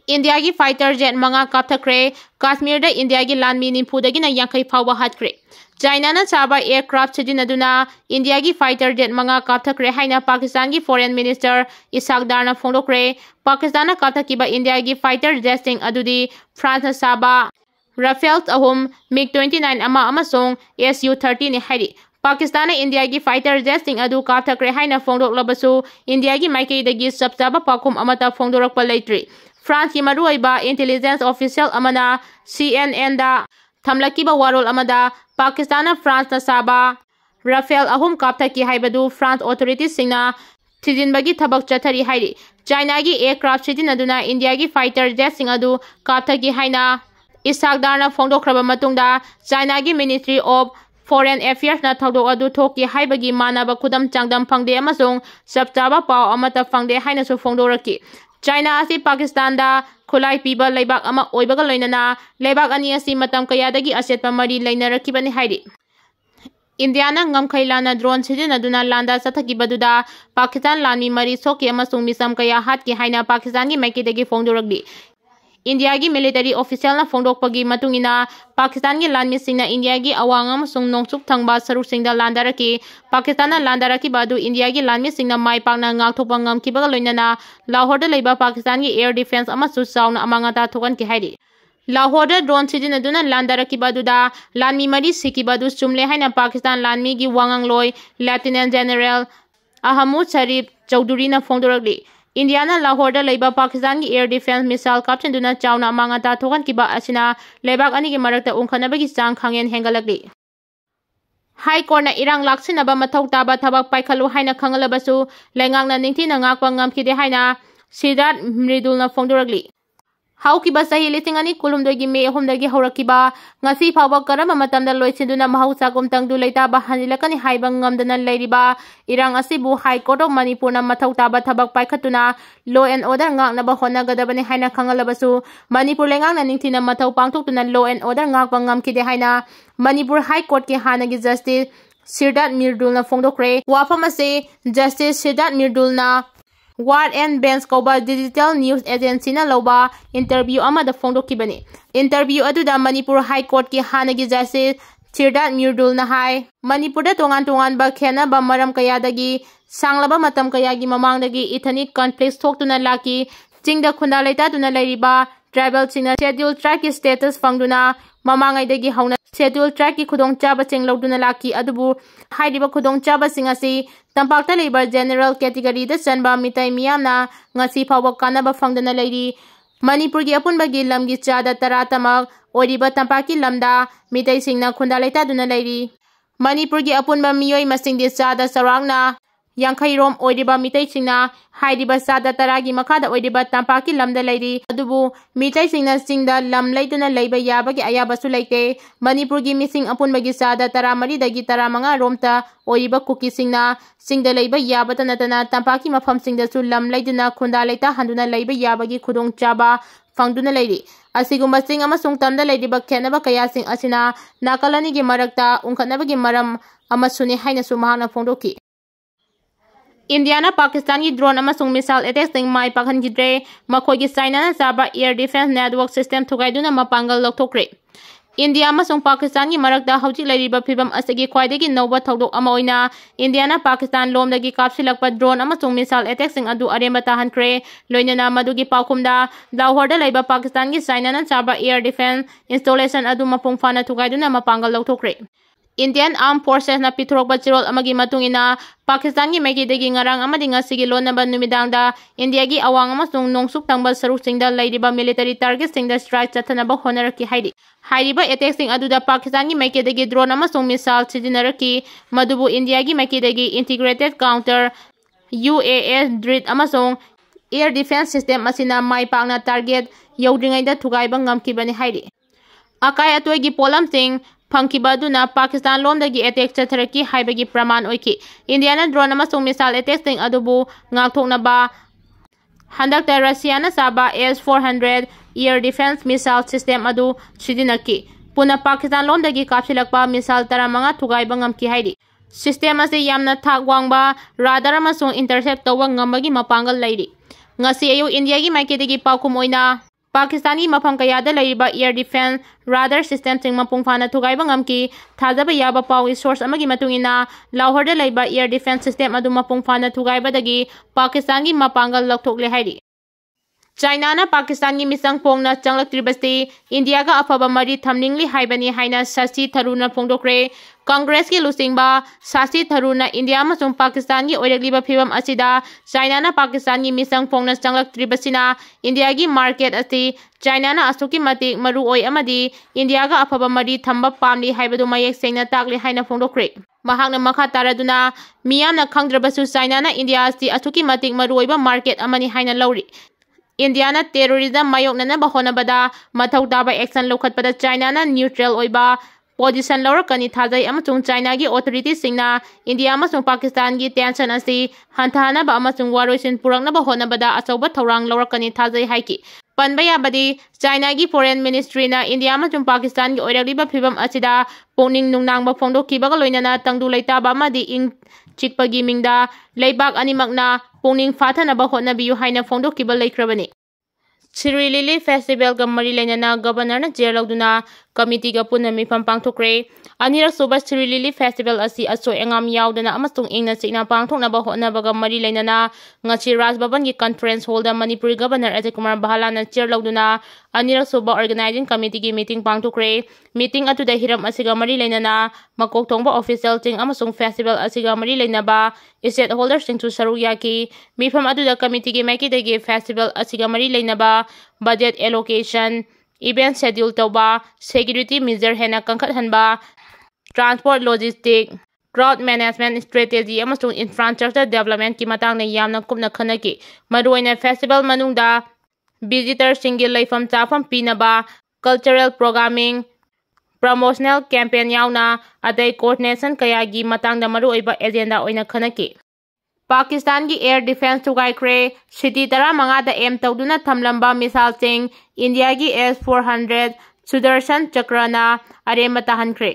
India की fighter jet मंगा कापथखरे कश्मीर दा इंडिया की लानमी निफुदगिना यांखै फावबा हातखरे चाइना ना चाबा एयरक्राफ्ट सिजिनदुना इंडिया की फाइटर जेट मंगा कापथखरे हाइना पाकिस्तान की फॉरेन मिनिस्टर इसाक डारना फोंदोखरे पाकिस्तान कापथकिबा इंडिया की फाइटर जेट्सिंग अदुदी फ्रांस ना चाबा राफेल अहुम मिग 29 अमा अमसोंग SU-30 ने हाइरी पाकिस्तान इंडिया की फाइटर जेट्सिंग अदु कापथखरे हाइना फोंदोक्लबसु इंडिया की माइकेदगी सबचाबा पाकुम अमता फोंदोरकपा लेट्री फ्रांस की मरुइबा इंटेलिजेंस ऑफिशियल अमना CNN दा थमलकीबा वारोल अमदा पाकिस्तान फ्रांस ना साबा राफेल अहुम कापथकी हाइबदु फ्रांस ऑथोरिटीज सिंगना थिजिनबगी थबक चथरी हाइरी चाइना की एयरक्राफ्ट सिजिनदुना इंडिया की फाइटर जेट्सिंग अदु कापथकी हाइना इसाकदारना फोंदोखरबा मतुंगदा चाइना की मिनिस्ट्री ऑफ फॉरेन अफेयर्स ना थौदोक अदु थोकी हाइबगी मानबा खुदम चांगदम फंगदे अमसोंग सबचाबा पाव अमता फंगदे हाइनासु फोंदोरकी चाइना असी पाकिस्तान दा खुलाई पीबा लेबाक अमा ओइबगा लोइनना लेबाक अनि असी मतम कयादगी असेतपा मरी लेनरकिबनी हाइरी इंडिया ना ngमखैलाना ड्रोन सिजिनदुना लांदा सथकिबदुदा पाकिस्तान लानमी मरी सोकी अमसुंग मिसम कया हातकी हाइना पाकिस्तान की मैकेदगी फोंदोरगली इंडिया की मिलिटरी ऑफिशियल ना फोंदोकपगी मतुंगिना पाकिस्तान की लानमी सिंगना इंडिया की अवांग अमसुंग नोंगसुक थंगबा सरुसिंगदा लांदारकी पाकिस्तान ना लांदारकी बादु इंडिया की लानमी सिंगना माई पाकना ngakthopa ngamkibaga loinana लाहौर दा लेबा पाकिस्तान की एयर डिफेंस अमसु चाउना अमांगाता थोकन की हाइरी लाहौर दा ड्रोन सिजिनदुना लांदारकी बादुदा लानमी मरी सिकी बादु चुमले हाइना पाकिस्तान लानमी की वांगांग लोय लेफ्टिनेंट जनरल अहमद शरीफ चौधरी ना फोंदोरगली इंडिया ना लाहौर दा लेबा पाकिस्तान की एयर डिफेंस मिसाइल कापचंदुना चाउना अमांगाता थोकन किबा असिना लेबाक अनि की मरकता उंखनबगी चांग खांगेन हेंगलगली हाई कोर्ट ना इरांग लाक्सिनबा मथौ ताबा थबक पाइखलु हाइना खंगलबसु लेंगांगना निंथिना ngakpa ngamkide हाइना सिद्धार्थ मृदुलना फोंदोरगली हाउकिबा सही लिसिंग अनि कुलुमदगी मे अहुमदगी हौरकिबा ngasi फावबा करम मतमदा लोइसिंदुना महौसागुम तंगदु लेताबा हानिलकनि हाइबा ngamदना लेरिबा इरांग असिबु हाई कोर्ट ऑफ मणिपुर ना मथौ ताबा थबक पाइखतुना लॉ एंड ऑर्डर ngaknaba होनागदबनि हाइना खंगलबसु मणिपुर लेंगांगना निंथिना मथौ पांगथोक्तुना law and order ngakpa ngamkide हाइना मणिपुर हाई कोर्ट के हानगी जस्टिस सिद्धार्थ मृदुलना फोंदोखरे वाफम असे जस्टिस सिद्धार्थ मृदुलना वार्ड एंड बेंच कौबा डिजिटल न्यूज एजेंसी ना लौबा इंटरव्यू अमदा फोंदोखिबने इंटरव्यू अदुदा मणिपुर हाई कोर्ट की हानगी जस्टिस सिद्धार्थ मृदुलना हाई मणिपुर तोंगान तोंगान बा खेनबा मरम कयादगी सांगलबा मतम कयागी ममांगदगी इथनिक कॉन्फ्लिक्ट थोक्तुना लाकी चिंगदा खुंदा लेतादुना लेरिबा ट्राइबल सिंगना शेड्यूल ट्राइब की स्टेटस फंगदुना ममांगैदगी हौना शेड्यूल ट्राइब की खुदोंचाबा सिंग लौदुना लाकी अदुबु हाइरिबा खुदोंचाबा सिंग असी तंपाक्ता लेबर जनरल कैटेगरी दा चनबा मिtai मियामना ngasi फावबा कानबा फंगदना लेरी मणिपुर की अपुनबगी लमगी चादा तरा तमक ओरिबा तंपाकी लमदा मिtai सिंगना खुंदा लेतादुना लेरी मणिपुर की अपुनबा मियोय मसिंगदि चादा सरांगना यांखैरोम ओरिबा मिtai सिंगना हाइरिबा चादा तरागी मखादा ओरिबा तंपाकी लमदा लेरी अदुबु मिtai सिंगना सिंगदा लम लेदुना लेबा याबगी अयाबसु लेते मणिपुर की मिसिंग अपुनबगी चादा तरा मरी दगी तरा मंगा रोमता ओरिबा कुकी सिंगना सिंगदा लेबा याबता नतना तंपाकी मफम सिंगदसु लम लेदुना खुंदा लेता हंदुना लेबा याबगी खुदोंग चाबा फंगदुना लेरी असिगुम्बा सिंग अमसुंग तमदा लेरिबा खेनबा कयासिंग असिना नाकलनी की मरकता उंखनबगी मरम अमसुने हाइनसु महाना फोंदोकी इंडिया ना पाकिस्तान की ड्रोन अमसुंग मिसाइल अटैक सिंग माई पाखनगिद्रे मखोगी चाइना ना चाबा एयर डिफेंस नेटवर्क सिस्टम थुगाइदुना मपांगल लौथोक्रे इंडिया अमसुंग पाकिस्तान की मरकता हौजिक लेरिबा फिबम असगी ख्वाइदगी नौबा थौदोक अमा ओइना इंडिया ना पाकिस्तान लोमदगी कापसिलकपा ड्रोन अमसुंग मिसाइल अटैक सिंग अदु अरेंबा ताहनख्रे लोइनना मदुगी पाखुमदा लाहौर दा लेबा पाकिस्तान की चाइना ना चाबा एयर डिफेंस इंस्टॉलेशन अदु मपुंग फाना थुगाइदुना मपांगल लौथोक्रे इंडियन आर्म फोर्सेस ना पिथरोक बचिरोल अमगी मतुंगिना पाकिस्तान की मैकेदगी ngarang amadi ngasigi lonaba numidangda India की अवांग अमसुंग नोंगसुक तंगबा सरुकसिंगदा लेरिबा मिलिटरी टारगेट सिंगदा स्ट्राइक चथनबा होनरकी हाइरिबा अटैक सिंग अदुदा पाकिस्तान की मैकेदगी ड्रोन अमसुंग मिसाइल सिजिनरकी मदुबु इंडिया की मैकेदगी इंटीग्रेटेड काउंटर UAS ड्रिट अमसुंग एयर डिफेंस सिस्टम असिना माई पाकना टारगेट यौद्रिंगैदा थुगाइबा ngamkibani हाइरि अकाय अतोयगी पोलम सिंग फंकिबदुना पाकिस्तान लोमदगी अटैक चथरकी हाइबगी प्रमाण ओइकी इंडिया ड्रोन अमसुंग मिसाइल अटैक सिंग अदुबु ngakthoknaba हंदकता रशिया ना चाबा S-400 air defence missile system अदु सिजिनकी पुना पाकिस्तान लोमदगी कापसिलकपा मिसाइल तरामंगा थुगाइबा ngamki हाइरि सिस्टम असे यामना थाक वांगबा राडार अमसुंग इंटरसेप्ट तौबा ngambagi मपांगल लेरि ngasi ayu इंडिया की माइकेदगी पाउकुम ओइना Pakistani mafam kayada laiba air defense radar system sing mapung phana thugaiba ngamki thajaba yaba pawi source amagi matungina Lahore da laiba air defense system adu mapung phana thugaiba dagi Pakistan gi mapangal lokthokle hairi China na Pakistan gi misang pongna changlaktribasti India ga afaba mari thamningli haibani haina Shashi Tharoor phongdokre Congress ki lusingba Shashi Tharoor India amasung Pakistan gi oirakliba phibam asida China na Pakistan gi misang pongna changlaktribasina India gi market asi China na asuki matik maru oi amadi India ga afaba mari thamba pamli haibadu mayek sengna takli haina phongdokre mahakna makha taraduna miyamna khangdrabasu China na India asi asuki matik maru oiba market amani haina lauri India na terrorism mayoknana bahonabada mathau taba action lokhatpada China na neutral oiba position lawrakani thajai amasung China gi authorities singna India amasung Pakistan gi tension asi hanthana ba amasung waroisin purakna bahonabada achauba thorang lawrakani thajai haiki panbaya badi China gi foreign ministry na India amasung Pakistan gi oirakliba phibam asida pongning nungnangba phongdokkibaga loinana tangdu leitaba amadi ing chikpagi mingda leibak animakna pongning phathanaba hotnabiyu haina phongdokkiba leikrabani Chiri Lily Festival ga mari lainana governor na chair lauduna committee ga punna mifam pangthokre anirak suba Chiri Lily Festival asi aso engam yaudana amasung ingna china pangthoknaba hotnaba ga mari lainana ngachi Raj Bhavan gi conference hall da Manipur governor Ajay Kumar Bahala na chair lauduna anirak suba organizing committee gi meeting pangthokre meeting atuda hiram asiga mari lainana makok thongba official ting amasung festival asiga mari lainaba state holders ting chu saru yaki mifam atuda committee gi maikidagi festival asiga mari lainaba budget allocation event schedule tauba security measure hena kangkhat hanba transport logistic crowd management strategy amasung infrastructure development ki matang na yamna kupna khanaki maruina festival manungda visitor single laifam chafam pinaba cultural programming promotional campaign yauna adai coordination kayagi matang da maruiba agenda oina khanaki Pakistan ki air defense Thugaikhre city tara manga da aim tawduna thamlamba missile sing India ki S-400 Sudarshan Chakrana arema tahankhre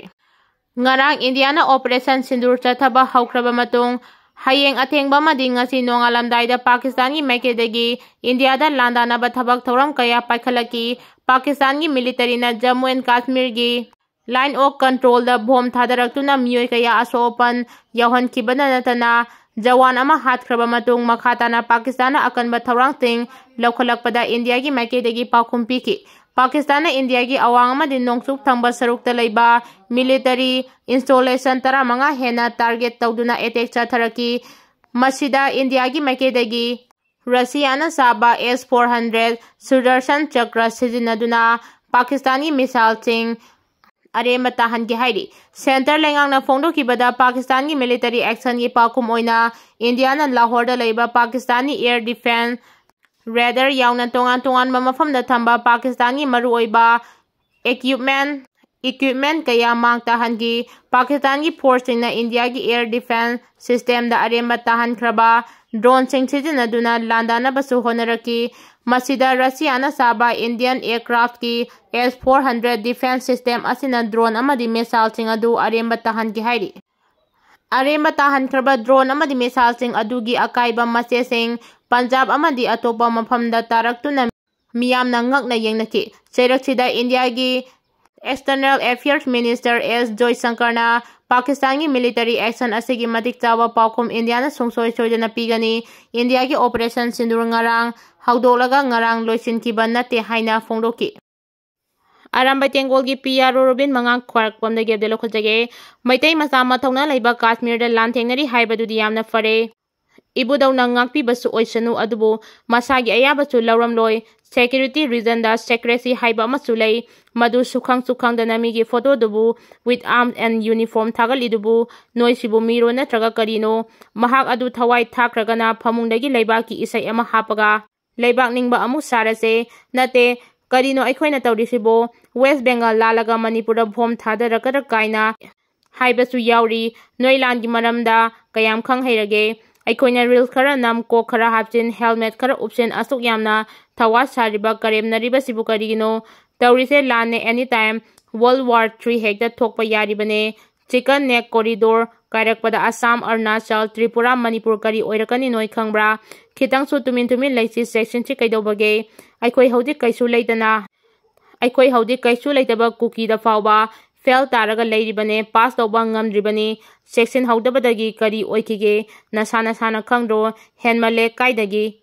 ngarang India na operation sindur chathaba haukraba matung hayeng athengba madi ngasi nongalamdai da Pakistan ki maikedagi India da landana ba thabak thoram kaya paikhalaki Pakistan ki military na Jammu and Kashmir gi line of control da bom thadaraktuna miyoi kaya asopan yauhan kibana natana Jawan ama Hatkhre matung makhatana Pakistan na akanba thorang ting lokhalakpada India gi maikidagi pakhum piki Pakistan na India gi awang ama din nongsuk thangba sarukta leiba military installation tara manga hena target tawduna attack chatharaki masida India gi maikidagi Russia na saba S-400 Sudarshan Chakra sizinaduna Pakistani missile ting arema tahan ki hairi center lengang na phongdo ki bada Pakistan ki military action ki pakum oina India na Lahore da leiba Pakistani air defense radar yauna tongan mafam da thamba Pakistani maru oiba equipment kaya mang tahan ki Pakistan ki force na India ki air defense system da arema tahan kraba drone sing sizinaduna landana basu honaraki masida Russia na saba Indian aircraft ki S-400 defense system asina drone amadi missile sing adu aremba tahan ki hairi aremba tahan kraba drone amadi missile sing adu gi akaiba mase sing Punjab amadi atopa mafamda taraktuna miyamna ngakna yengnaki cheraksida India gi External Affairs Minister S. Joy Sankarna Pakistani military action asigi matik chawa paukum India na sungsoi soidana pigani India ki operation sindur ngarang haudolaga ngarang loisin kiba nate haina phongdoki Aramba tengol gi PRO Robin Mangang Quark pomda ge delo khojage maitai masa mathongna leiba Kashmir da lan thengnari haibadu di yamna fare ibudau na ngakpi basu oisanu adubu masagi ayaba chu lawram loi security reason da secrecy haiba masulei madu sukhang da nami gi photo dubu with arms and uniform thagali dubu noi sibu miro na traga karino mahak adu thawai thakragana phamungdagi leibaki isai ama hapaga leibak ningba amu sarase nate karino aikhoina tawrisibo West Bengal lalaga Manipur bom thadarakara kaina haibasu yauri noilan gi maramda kayam khang hairage Aikoina reels khara nam ko khara hapchin helmet khara option asuk yamna thawa sariba karem nariba sibu karigino tawrise lane anytime World War III hekta thokpa yaribane chicken neck corridor kairakpada Assam Arunachal Tripura Manipur kari oirakani noi khangbra khitang su tumin leisi section chi kaidobage aikoi haudik kaisu leitana aikoi haudik kaisu leitaba cookie da fawba fail taraga leiribane pass tawba ngamdribani section haudabadagi kari oikige nasana sana khangro henmale kaidagi